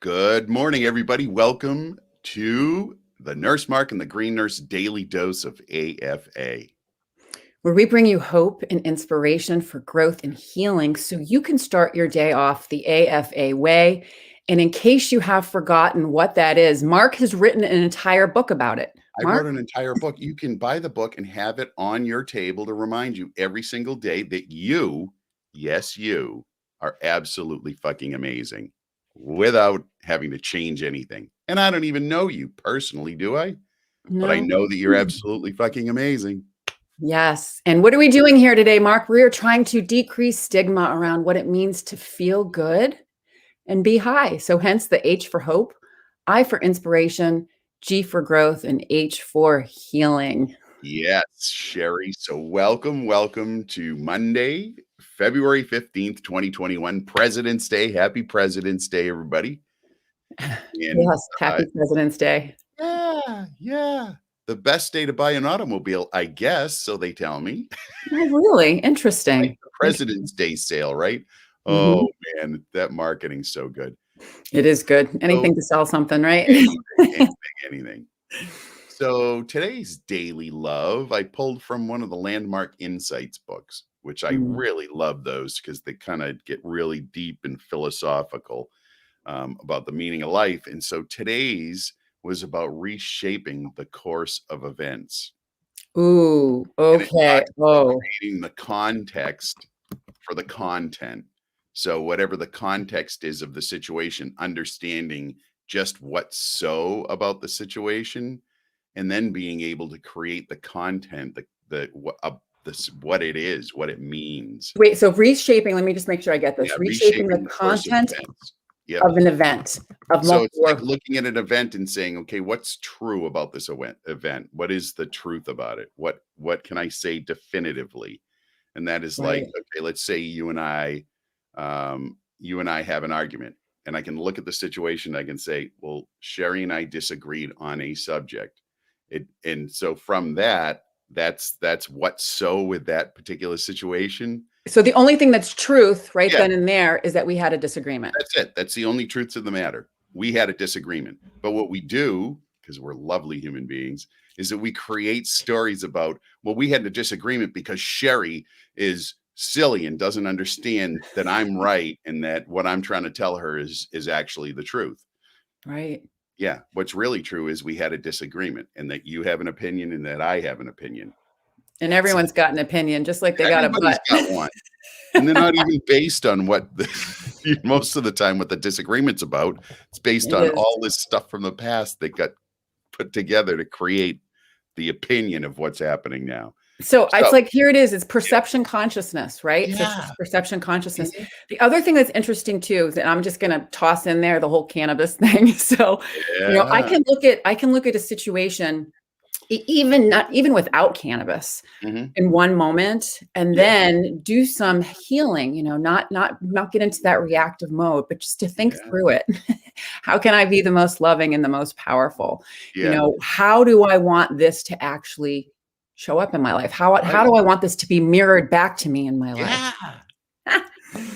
Good morning, everybody. Welcome to the Nurse Mark and the Green Nurse Daily Dose of AFA. Where we bring you hope and inspiration for growth and healing so you can start your day off the AFA way. And in case you have forgotten what that is, Mark has written an entire book about it. I Mark? wrote an entire book. You can buy the book and have it on your table to remind you every single day that you, yes, you, are absolutely fucking amazing without having to change anything. And I don't even know you personally, do I? No. But I know that you're absolutely fucking amazing. Yes. And what are we doing here today, Mark? We are trying to decrease stigma around what it means to feel good and be high. So hence the H for hope, I for inspiration, G for growth, and H for healing. Yes, Sherry. So welcome to Monday, February 15th, 2021, President's Day. Happy President's Day, everybody. And, yes, happy President's Day. Yeah. The best day to buy an automobile, I guess, so they tell me. Oh, really? Interesting. Like the President's Day sale, right? Oh, man, that marketing's so good. It is good. Anything to sell something, right? Anything. So today's daily love, I pulled from one of the Landmark Insights books, which I really love those because they kind of get really deep and philosophical about the meaning of life. And so today's was about reshaping the course of events. Ooh, okay. Creating the context for the content. So whatever the context is of the situation, understanding just what's so about the situation, and then being able to create the content, what it is, what it means. Wait, so reshaping, let me just make sure I get this. Yeah, reshaping the content of an event. So it's like looking at an event and saying, okay, what's true about this event? What is the truth about it? What can I say definitively? And that is like, okay, let's say you and I have an argument, and I can look at the situation. I can say, well, Sherry and I disagreed on a subject. And so from that's what's so with that particular situation. So the only thing that's truth then and there is that we had a disagreement. That's it. That's the only truth of the matter. We had a disagreement. But what we do, because we're lovely human beings, is that we create stories about, well, we had a disagreement because Sherry is silly and doesn't understand that I'm right and that what I'm trying to tell her is actually the truth. Right. Yeah. What's really true is we had a disagreement, and that you have an opinion and that I have an opinion. And everyone's got an opinion, just like they got a butt. Got one. And they're not even based on what most of the time what the disagreement's about. It's based on all this stuff from the past that got put together to create the opinion of what's happening now. So it's like, here it is. It's perception consciousness, right? Yeah. So it's just perception consciousness. The other thing that's interesting too, is that I'm just going to toss in there the whole cannabis thing. So, I can look at a situation, even without cannabis in one moment, and then do some healing, not get into that reactive mode, but just to think through it. How can I be the most loving and the most powerful? How do I want this to actually show up in my life? How do I want this to be mirrored back to me in my life?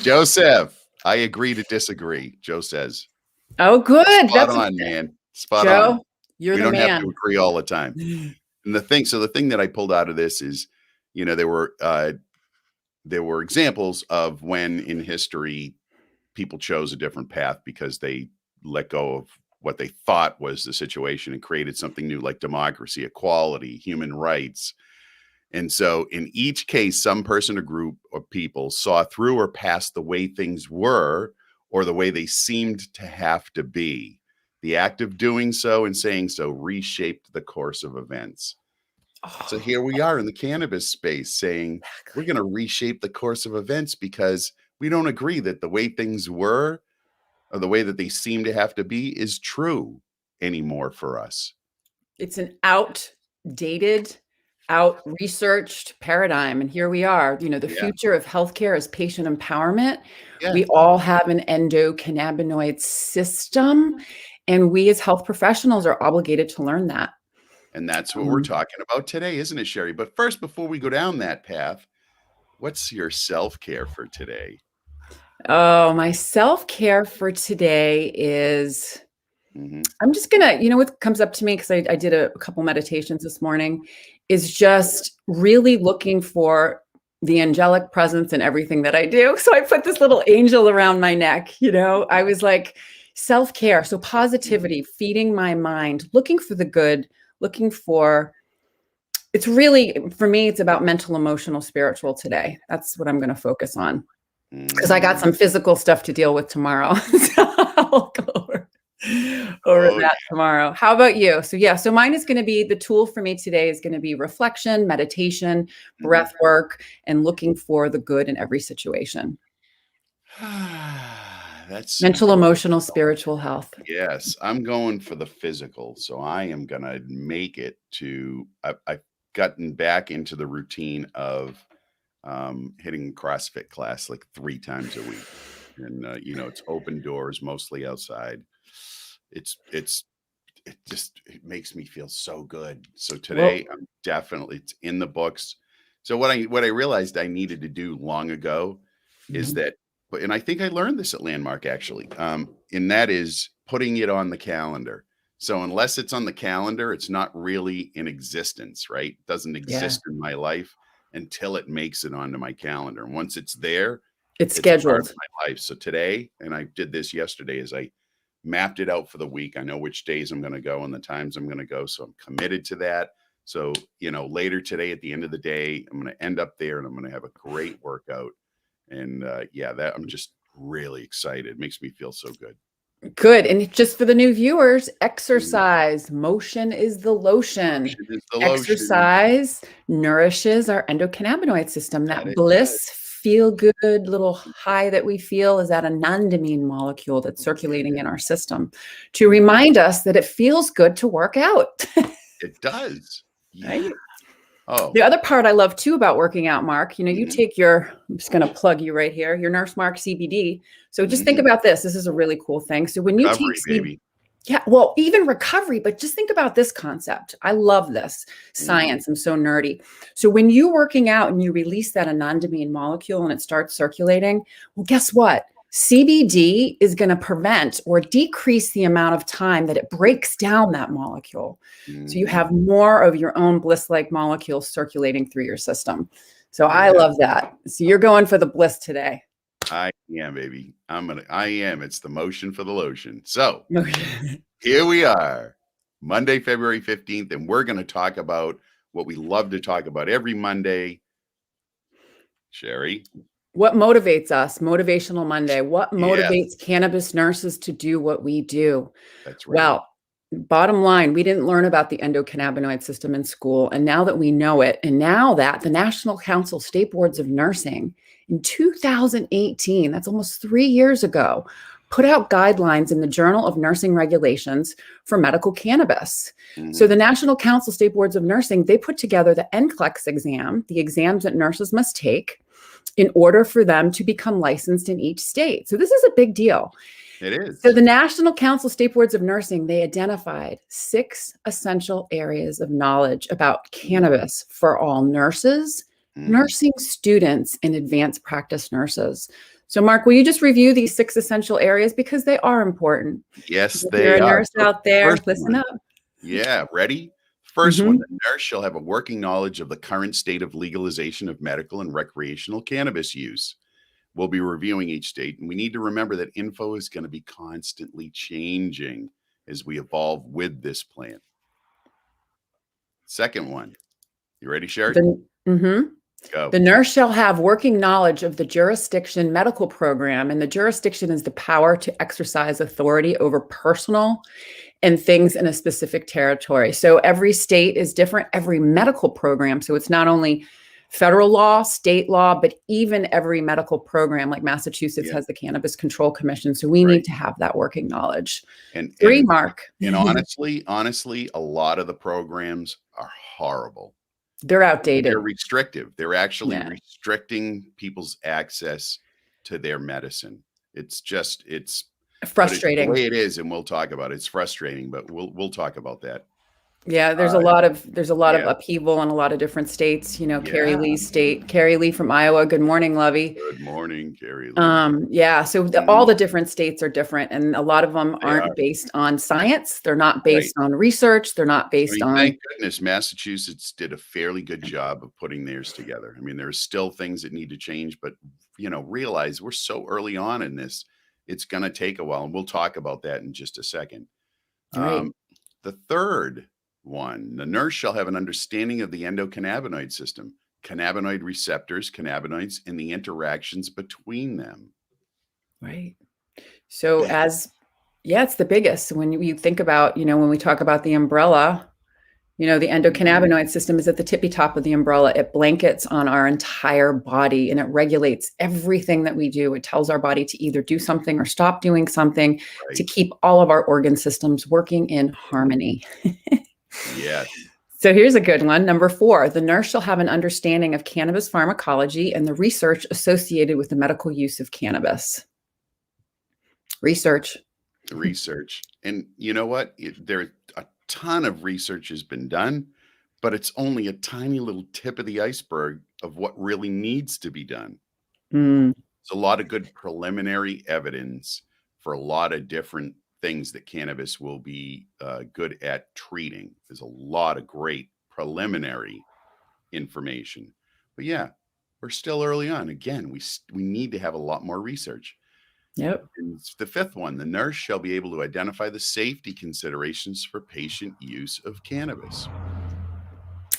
Joseph, I agree to disagree. Joe says. Oh, good. Spot on, man. Spot Joe, on. You're we the don't man. have to agree all the time. And the thing that I pulled out of this is, there were examples of when in history people chose a different path because they let go of what they thought was the situation and created something new, like democracy, equality, human rights. And so in each case, some person or group of people saw through or past the way things were or the way they seemed to have to be. The act of doing so and saying so reshaped the course of events. So here we are in the cannabis space saying we're going to reshape the course of events because we don't agree that the way things were or the way that they seem to have to be is true anymore for us. It's an outdated, out-researched paradigm. And here we are, the future of healthcare is patient empowerment. We all have an endocannabinoid system, and we as health professionals are obligated to learn that. And that's what we're talking about today, isn't it, Sherry? But first, before we go down that path, what's your self-care for today? Oh, my self-care for today is Hmm. I'm just gonna, what comes up to me because I did a couple meditations this morning, is just really looking for the angelic presence in everything that I do. So I put this little angel around my neck, I was like, self-care. So positivity, feeding my mind, looking for the good, looking for it's really, for me, it's about mental, emotional, spiritual today. That's what I'm going to focus on because I got Mm. some physical stuff to deal with tomorrow. So I'll go over Oh, that tomorrow. How about you? So yeah, so mine is going to be the tool for me today is going to be reflection, meditation, yeah. Mhm. breath work, and looking for the good in every situation. That's Mental, emotional, spiritual health. yes. I'm going for the physical, so I am gonna make it to. I've gotten back into the routine of hitting CrossFit class like 3 times a week, and it's open doors, mostly outside. It's it makes me feel so good. So today Well, I'm definitely it's in the books. So what I realized I needed to do long ago is mhm, that, but and I think I learned this at Landmark actually, and that is putting it on the calendar. So unless it's on the calendar, it's not really in existence, right? It doesn't yeah, exist in my life until it makes it onto my calendar. And once it's there, it's it's a part of scheduled. my life. So today, and I did this yesterday, is I mapped it out for the week. I know which days I'm going to go and the times I'm going to go. So I'm committed to that. So, later today at the end of the day, I'm going to end up there and I'm going to have a great workout. And yeah, that I'm just really excited. It makes me feel so good. Good. And just for the new viewers, Mhm. exercise, motion is the lotion. Lotion is the lotion. Exercise nourishes our endocannabinoid system. That That it does. bliss, feel good little high that we feel is that anandamine molecule that's circulating Yeah, in our system to remind us that it feels good to work out. it does. Yeah. Right? Oh. The other part I love too about working out, Mark, you Mhm. take I'm just going to plug you right here, your Nurse Mark CBD. So just think Mhm. about this. This is a really cool thing. So when you take Recovery, CBD, baby. yeah, well, even recovery, but just think about this concept. I love this Mhm. science. I'm so nerdy. So when you're working out and you release that anandamine molecule and it starts circulating, well, guess what? CBD is going to prevent or decrease the amount of time that it breaks down that molecule. So you Mhm. have more of your own bliss-like molecules circulating through your system. So I Yeah. love that. So you're going for the bliss today. I am, baby. I am. It's the motion for the lotion. So here we are, Monday, February 15th, and we're going to talk about what we love to talk about every Monday. Sherry? What motivates us? Motivational Monday. What Yes, motivates cannabis nurses to do what we do? that's right. Well, bottom line, we didn't learn about the endocannabinoid system in school. And now that we know it, and now that the National Council State Boards of Nursing in 2018, that's almost 3 years ago, put out guidelines in the Journal of Nursing Regulations for medical cannabis. So Mhm. the National Council State Boards of Nursing, they put together the NCLEX exam, the exams that nurses must take in order for them to become licensed in each state. So this is a big deal. It So is. the National Council State Boards of Nursing, they identified 6 essential areas of knowledge about Mhm. cannabis for all nurses, Mhm. nursing students, and advanced practice nurses. So Mark, will you just review these 6 essential areas because they are important? Yes, If you're they a are. nurse So, out there, first listen one. up. Yeah, ready? First one, Mhm. the nurse shall have a working knowledge of the current state of legalization of medical and recreational cannabis use. We'll be reviewing each state, and we need to remember that info is going to be constantly changing as we evolve with this plant. Second one, you ready, Sherry? The mhm. Go. The nurse shall have working knowledge of the jurisdiction medical program, and the jurisdiction is the power to exercise authority over personal and things in a specific territory. So every state is different, every medical program. So it's not only federal law, state law, but even every medical program, like Massachusetts Yeah, has the Cannabis Control Commission. So we need right. to have that working knowledge. And 3, and Mark. and honestly, a lot of the programs are horrible. They're They're outdated. restrictive. They're actually Yeah. restricting people's access to their medicine. But it's the Frustrating. way it is, and we'll talk about it. It's frustrating, but we'll talk about that. Yeah, there's a Uh, lot of yeah, upheaval in a lot of different states. Carrie yeah. Lee's state, Carrie Lee from Iowa. Good morning, Lovey. Good morning, Carrie Lee. Yeah, so all Mhm. the different states are different, and a lot of them They are, aren't based on science. They're not right. based on research. They're not I based mean, on thank goodness Massachusetts did a fairly good job of putting theirs together. I mean, there's still things that need to change, but realize we're so early on in this. It's going to take a while, and we'll talk about that in just a second. right, Um, the third one, the nurse shall have an understanding of the endocannabinoid system, cannabinoid receptors, cannabinoids, and the interactions between them. right. So yeah, it's the biggest. When you think about, when we talk about the umbrella, the Mhm. endocannabinoid system is at the tippy top of the umbrella. It blankets on our entire body and it regulates everything that we do. It tells our body to either do something or stop doing something to Right. keep all of our organ systems working in harmony. Yes. So here's a good one. Number 4, the nurse shall have an understanding of cannabis pharmacology and the research associated with the medical use of cannabis. Research. Research. And you know what? There a ton of research has been done, but it's only a tiny little tip of the iceberg of what really needs to be done. Mm, There's a lot of good preliminary evidence for a lot of different things that cannabis will be good at treating. There's a lot of great preliminary information. But yeah, we're still early on. Again, we need to have a lot more research. yep. And it's the fifth one, the nurse shall be able to identify the safety considerations for patient use of cannabis.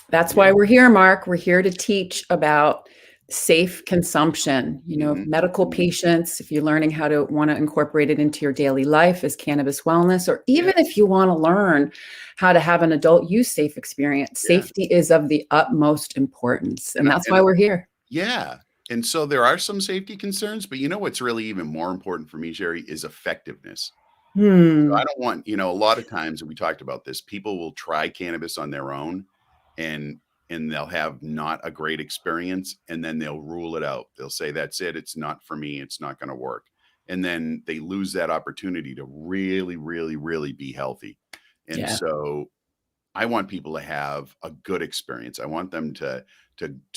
That's Yeah. why we're here, Mark. We're here to teach about safe consumption. If Mhm. medical Mhm. patients, if you're learning how to want to incorporate it into your daily life as cannabis wellness, or Yeah. even if you want to learn how to have an adult use safe experience, Yeah. safety is of the utmost importance. And And that's why and we're here. yeah. And so there are some safety concerns, but you know what's really even more important for me, Jerry, is effectiveness. So I Hmm. don't want, a lot of times, and we talked about this, people will try cannabis on their own and they'll have not a great experience and then they'll rule it out. They'll say, that's it, it's not for me, it's not going to work. And then they lose that opportunity to really, really, really be healthy. And Yeah. so I want people to have a good experience. I want them to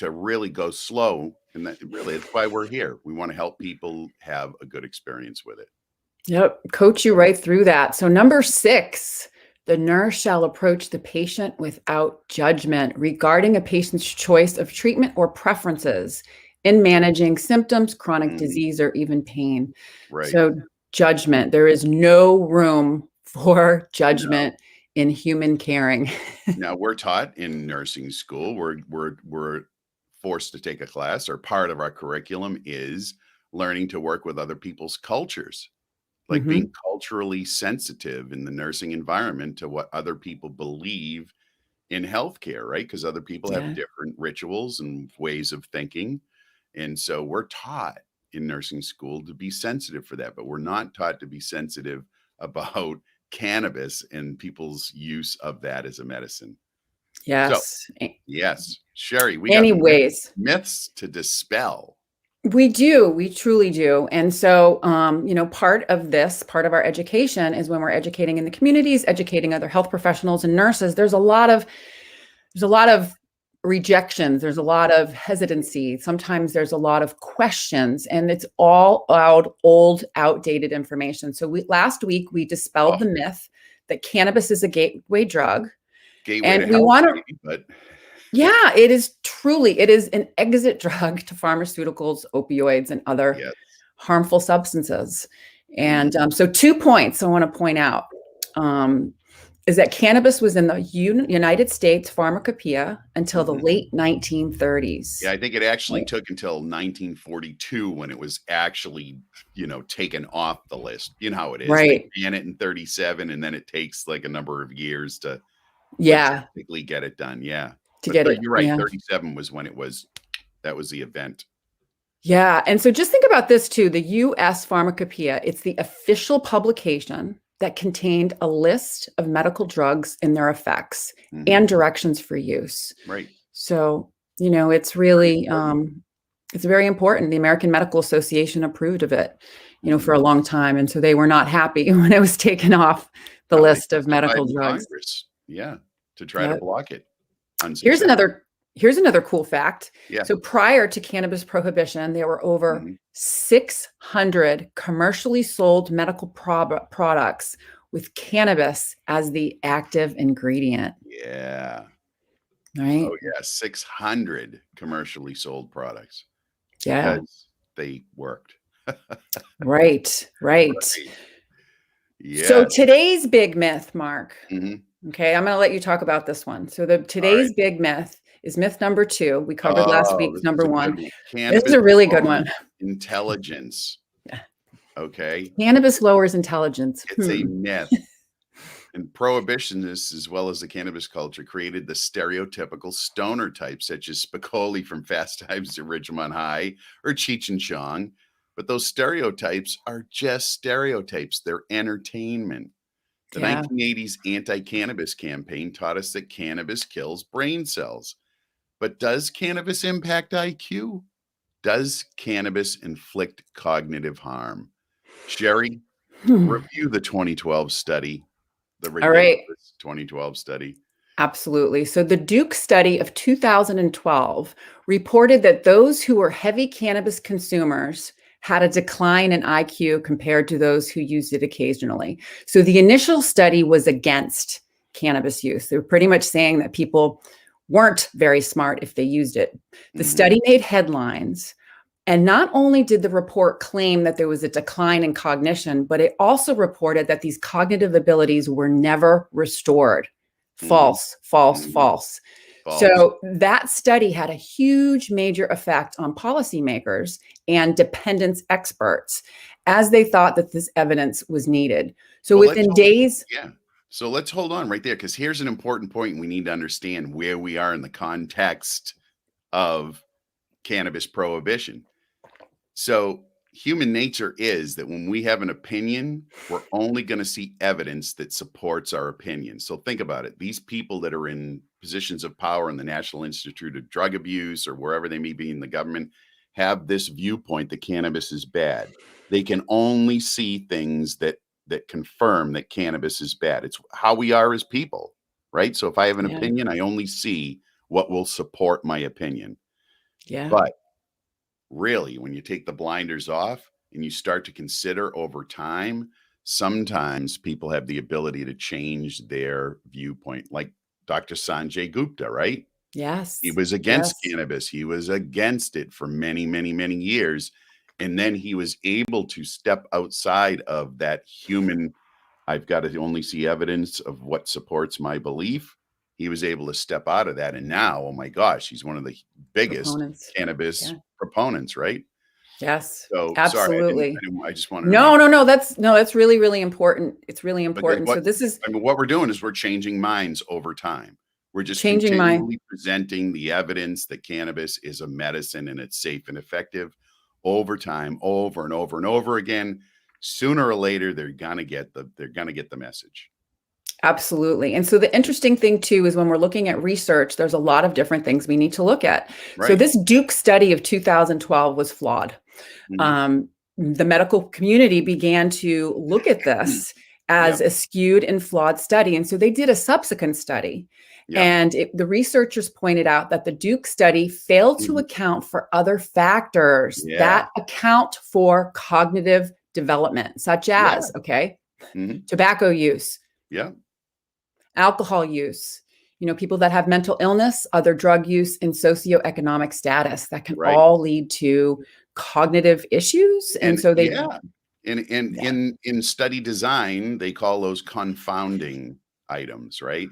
really go slow. And that really it's why we're here. We want to help people have a good experience with it. Yep. Coach you So right through that. So, number 6, the nurse shall approach the patient without judgment regarding a patient's choice of treatment or preferences in managing symptoms, chronic mhm, disease, or even pain. right. So, judgment, there is no room for No. judgment in human caring. Now we're taught in nursing school, we're forced to take a class, or part of our curriculum is learning to work with other people's cultures, like being Hmm. culturally sensitive in the nursing environment to what other people believe in healthcare, right? Because other people have Yeah. different rituals and ways of thinking. And so we're taught in nursing school to be sensitive for that, but we're not taught to be sensitive about cannabis and people's use of that as a medicine. So, Yes. yes, Sherry, we got Anyways, myths to dispel. we do. We truly do. And so, part of our education is when we're educating in the communities, educating other health professionals and nurses. There's a lot of rejections. There's a lot of hesitancy. Sometimes there's a lot of questions, and it's all out old, outdated information. So last week we dispelled Oh, the myth that cannabis is a gateway drug, gateway to and we health, want to maybe, but yeah, it is an exit drug to pharmaceuticals, opioids, and other yes. harmful substances. Mhm. And so 2 points I want to point out um, is that cannabis was in the United States pharmacopoeia until the Mhm. late Yeah, 1930s. I think it actually Right. took until 1942 when it was actually, taken off the list. You know how it is. They Right. ban it in 37 and then it takes like a number of years to Yeah, logistically get it done. Yeah. to But get it. you're right, Yeah. 37 was when that was the event. Yeah. And so just think about this too. The US Pharmacopoeia, it's the official publication that contained a list of medical drugs and their effects Mhm. and directions for use. Right. So, it's Very really important. it's very important. The American Medical Association approved of it, for a Mhm. long time. And so they were not happy when it was taken off the No, they list of testified medical in drugs. Congress. Yeah. to try to Yep. block it. Here's another cool fact. Yeah. So prior to cannabis prohibition, there were over 600 commercially sold medical products with cannabis as the active ingredient. Yeah. Right. Oh yeah, 600 commercially sold products Yeah. because they worked. Right. Right. So Yes. today's big myth, Mark. Mhm. Okay, I'm going to let you talk about this one. So All right. today's big myth is myth number 2. We covered last Oh, week's this is number a good 1. one. This is Cannabis a really good lowers one. intelligence. Yeah. Okay. Cannabis lowers intelligence. It's a myth. And prohibitionists, as well as the cannabis culture, created the stereotypical stoner type, such as Spicoli from Fast Times at Ridgemont High or Cheech and Chong. But those stereotypes are just stereotypes. They're entertainment. The Yeah. 1980s anti-cannabis campaign taught us that cannabis kills brain cells. But does cannabis impact IQ? Does cannabis inflict cognitive harm? Sherry, review the 2012 study, the All right. ridiculous 2012 study. Absolutely. So the Duke study of 2012 reported that those who were heavy cannabis consumers had a decline in IQ compared to those who used it occasionally. So the initial study was against cannabis use. They were pretty much saying that people weren't very smart if they used it. The study made headlines. And not only did the report claim that there was a decline in cognition, but it also reported that these cognitive abilities were never restored. False, false, false. So that study had a huge major effect on policymakers and dependence experts as they thought that this evidence was needed. So within days. Yeah. So let's hold on right there, because here's an important point. We need to understand where we are in the context of cannabis prohibition. So human nature is that when we have an opinion, we're only going to see evidence that supports our opinion. So think about it. These people that are in positions of power in the National Institute of Drug Abuse or wherever they may be in the government have this viewpoint that cannabis is bad. They can only see things that confirm that cannabis is bad. It's how we are as people, right? So if I have an opinion, I only see what will support my opinion. Yeah. But really, when you take the blinders off and you start to consider over time, sometimes people have the ability to change their viewpoint, like Dr. Sanjay Gupta, right? Yes. He was against cannabis. He was against it for many, many, many years. And then he was able to step outside of that human, I've got to only see evidence of what supports my belief. He was able to step out of that. And now, oh my gosh, he's one of the biggest cannabis proponents, right? Yes, So absolutely. sorry, I just wanted to No, that's really, really important. It's really important. Because So this is, I mean, what we're doing is we're changing minds over time. We're just changing continually presenting the evidence that cannabis is a medicine and it's safe and effective over time, over and over and over again. Sooner or later, they're gonna get the message. Absolutely. And so the interesting thing too is when we're looking at research, there's a lot of different things we need to look at. Right. So this Duke study of 2012 was flawed. The medical community began to look at this as a skewed and flawed study. And so they did a subsequent study. And the researchers pointed out that the Duke study failed to account for other factors that account for cognitive development, such as, tobacco use, alcohol use, people that have mental illness, other drug use, and socioeconomic status that can all lead to cognitive issues. And so they, in study design, they call those confounding items, right?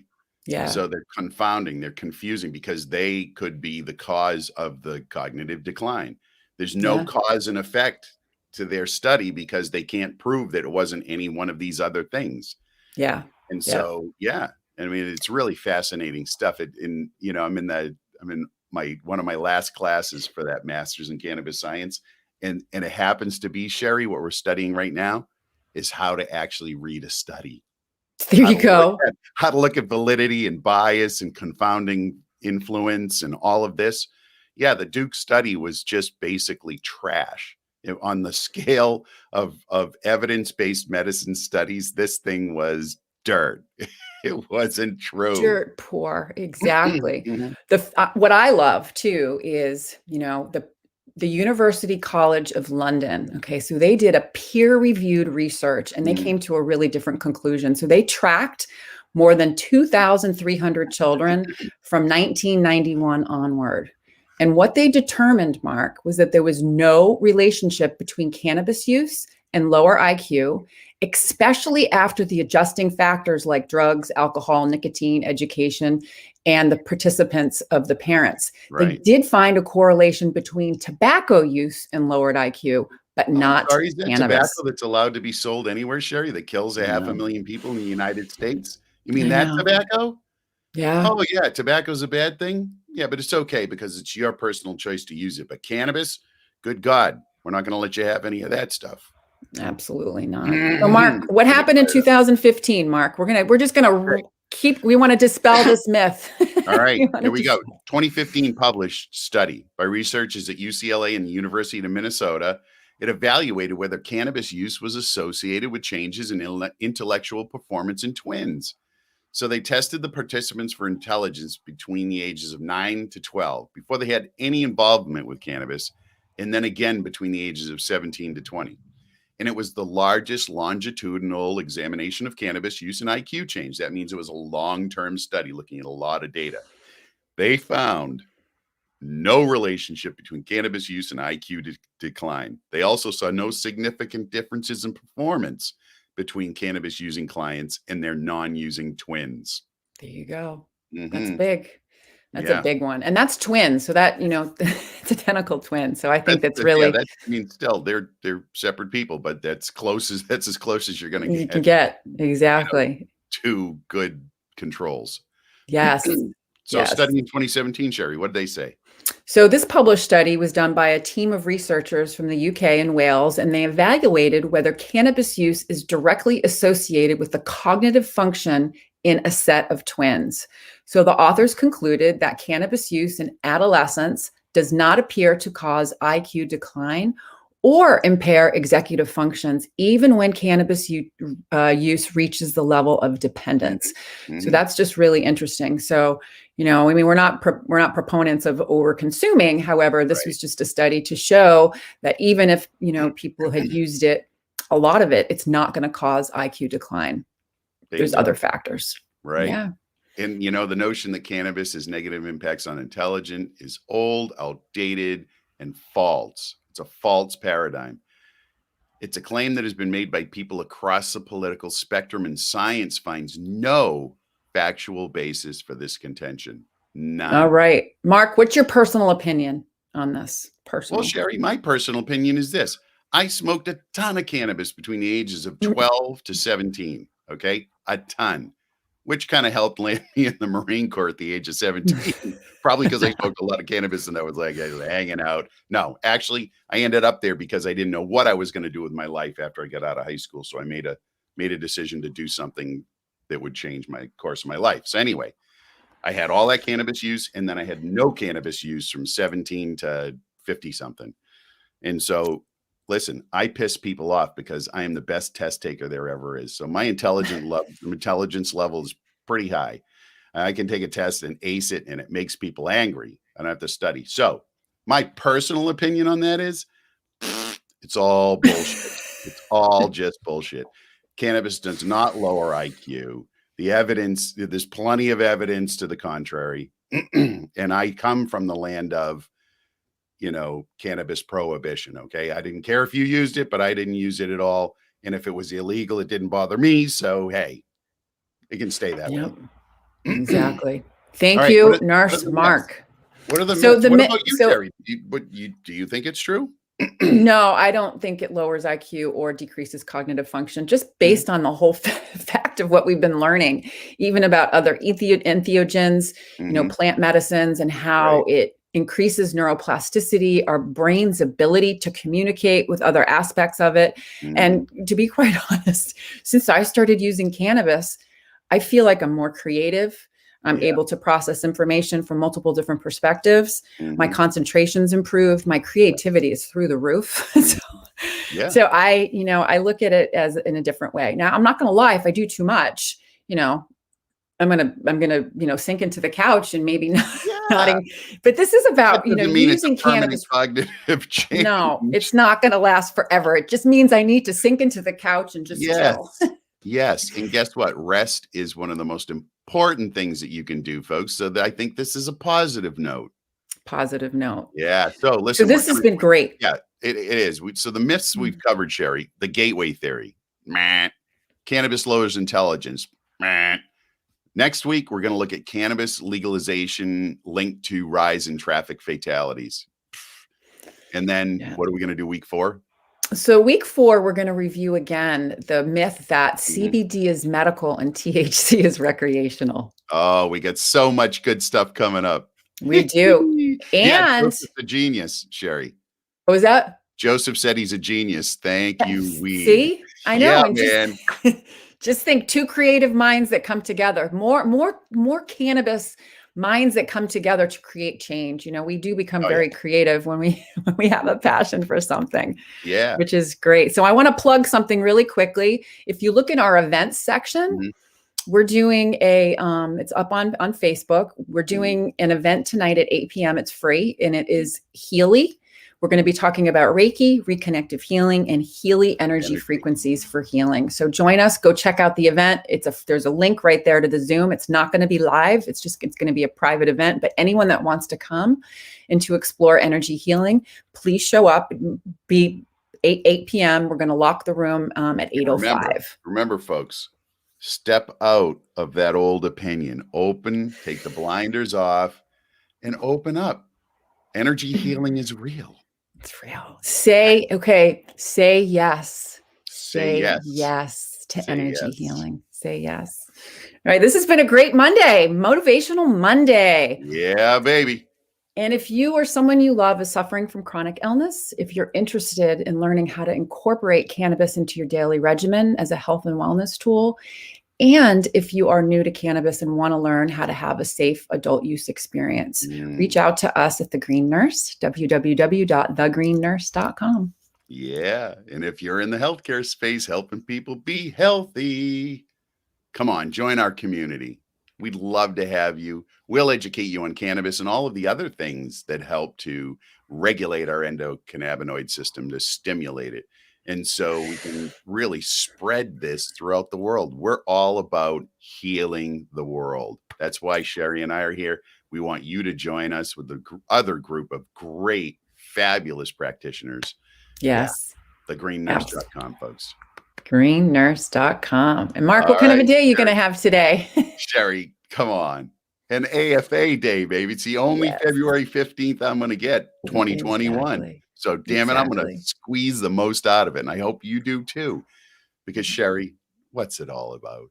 Yeah. So they're confounding, they're confusing because they could be the cause of the cognitive decline. There's no cause and effect to their study because they can't prove that it wasn't any one of these other things. Yeah. And so, I mean, it's really fascinating stuff. I'm in one of my last classes for that master's in cannabis science. And it happens to be, Sherry, what we're studying right now is how to actually read a study. There you go. How to look at validity and bias and confounding influence and all of this. Yeah, the Duke study was just basically trash. On the scale of evidence-based medicine studies, this thing was dirt. It wasn't true. Dirt poor, exactly. Mhm. What I love too is, the University College of London. Okay, so they did a peer-reviewed research and they came to a really different conclusion. So they tracked more than 2,300 children from 1991 onward. And what they determined, Mark, was that there was no relationship between cannabis use and lower IQ, especially after the adjusting factors like drugs, alcohol, nicotine, education, and the participants of the parents. Right. They did find a correlation between tobacco use and lowered IQ, but not Sorry, is that cannabis. tobacco that's allowed to be sold anywhere, Sherry, that kills 500,000 people in the United States? You mean I that know. tobacco? Yeah. Oh, yeah, tobacco's a bad thing? Yeah, but it's okay because it's your personal choice to use it. But cannabis, good God, we're not gonna let you have any of that stuff. Absolutely not. So Mark, what happened in 2015, Mark? We're just gonna we want to dispel this myth. All right, here we go. 2015 published study by researchers at UCLA and the University of Minnesota. It evaluated whether cannabis use was associated with changes in intellectual performance in twins. So they tested the participants for intelligence between the ages of 9 to 12 before they had any involvement with cannabis, and then again between the ages of 17 to 20. And it was the largest longitudinal examination of cannabis use and IQ change. That means it was a long-term study looking at a lot of data. They found no relationship between cannabis use and IQ decline. They also saw no significant differences in performance between cannabis using clients and their non-using twins. There you go. Mm-hmm. That's big. That's a big one. And that's twins. So that, it's identical twins. So I think that's really, still they're separate people, but that's as close as you're going to get. You can get. Exactly. Two good controls. Yes. So a study in 2017, Sherry, what did they say? So this published study was done by a team of researchers from the UK and Wales, and they evaluated whether cannabis use is directly associated with the cognitive function in a set of twins. So the authors concluded that cannabis use in adolescence does not appear to cause IQ decline or impair executive functions, even when cannabis use reaches the level of dependence. Mm-hmm. So that's just really interesting. So, we're not proponents of over consuming. However, this was just a study to show that even if, people had used it, a lot of it, it's not going to cause IQ decline. There's other factors. Right. Yeah. And, the notion that cannabis has negative impacts on intelligence is old, outdated, and false. It's a false paradigm. It's a claim that has been made by people across the political spectrum, and science finds no factual basis for this contention. None. All right. Mark, what's your personal opinion on this? Well, Sherry, my personal opinion is this. I smoked a ton of cannabis between the ages of 12 to 17. Okay. A ton, which kind of helped land me in the Marine Corps at the age of 17. Probably because I smoked a lot of cannabis and I was hanging out. No, actually, I ended up there because I didn't know what I was going to do with my life after I got out of high school. So I made a decision to do something that would change my course of my life. So anyway, I had all that cannabis use, and then I had no cannabis use from 17 to 50 something. And so, listen, I piss people off because I am the best test taker there ever is. So my intelligence level is pretty high. I can take a test and ace it, and it makes people angry. I don't have to study. So my personal opinion on that is it's all bullshit. It's all just bullshit. Cannabis does not lower IQ. The evidence, there's plenty of evidence to the contrary. And I come from the land of, cannabis prohibition. Okay. I didn't care if you used it, but I didn't use it at all. And if it was illegal, it didn't bother me. So, hey, it can stay that way. Exactly. Thank you, Nurse Mark. What are the myths? What about you, Terry? Do you think it's true? No, I don't think it lowers IQ or decreases cognitive function, just based on the whole fact of what we've been learning, even about other entheogens, plant medicines, and how it increases neuroplasticity, our brain's ability to communicate with other aspects of it. And to be quite honest, since I started using cannabis, I feel like I'm more creative. I'm able to process information from multiple different perspectives. My concentration's improved. My creativity is through the roof. So I look at it as in a different way. Now, I'm not going to lie, if I do too much, I'm gonna sink into the couch and maybe not Yeah. nodding. But this is That about, doesn't mean it's a using permanent cannabis. cognitive No, change. it's not gonna last forever. It just means I need to sink into the couch and just chill. Yes. Yes. And guess what? Rest is one of the most important things that you can do, folks. So I think this is a positive note. Positive note. Yeah. So So listen, this has been great. yeah, it is. So the myths we've covered, Sherry, the gateway theory, meh. Cannabis lowers intelligence, meh. Next week, we're going to look at cannabis legalization linked to rise in traffic fatalities. And then what are we going to do week 4? So week 4, we're going to review again the myth that Mhm. CBD is medical and THC is recreational. Oh, we got so much good stuff coming up. We do. Yeah, And Joseph's a genius, Sherry. what was that? Joseph said he's a genius. Thank you, weed. See, I know. Yeah, And man. just think, 2 creative minds that come together, more cannabis minds that come together to create change. We do become very creative when we have a passion for something. Yeah. Which is great. So I want to plug something really quickly. If you look in our events section, we're doing it's up on Facebook. We're doing an event tonight at 8 p.m. It's free, and it is Healy. We're going to be talking about Reiki, reconnective healing, and Healy energy frequencies for healing. So join us. Go check out the event. There's a link right there to the Zoom. It's not going to be live. It's going to be a private event. But anyone that wants to come and to explore energy healing, please show up. Be 8 p.m. We're going to lock the room at 8:05. Remember, folks, step out of that old opinion. Take the blinders off, and open up. Energy healing is real. It's real. Say yes. Say yes to energy healing. Say yes. All right. This has been a great Monday, Motivational Monday. Yeah, baby. And if you or someone you love is suffering from chronic illness, if you're interested in learning how to incorporate cannabis into your daily regimen as a health and wellness tool, and if you are new to cannabis and want to learn how to have a safe adult use experience, reach out to us at The Green Nurse, www.thegreennurse.com. Yeah. And if you're in the healthcare space, helping people be healthy, come on, join our community. We'd love to have you. We'll educate you on cannabis and all of the other things that help to regulate our endocannabinoid system, to stimulate it. And so we can really spread this throughout the world. We're all about healing the world. That's why Sherry and I are here. We want you to join us with the other group of great, fabulous practitioners. Yes. Yeah, thegreennurse.com, folks. Greennurse.com. And Mark, what kind of a day are you going to have today? Sherry, come on. An AFA day, baby. It's the only February 15th I'm going to get 2021. Exactly. So damn it, I'm going to squeeze the most out of it. And I hope you do too. Because Sherry, what's it all about?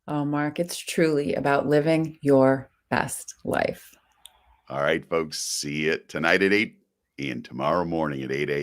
Oh, Mark, it's truly about living your best life. All right, folks. See you tonight at 8 and tomorrow morning at 8 a.m.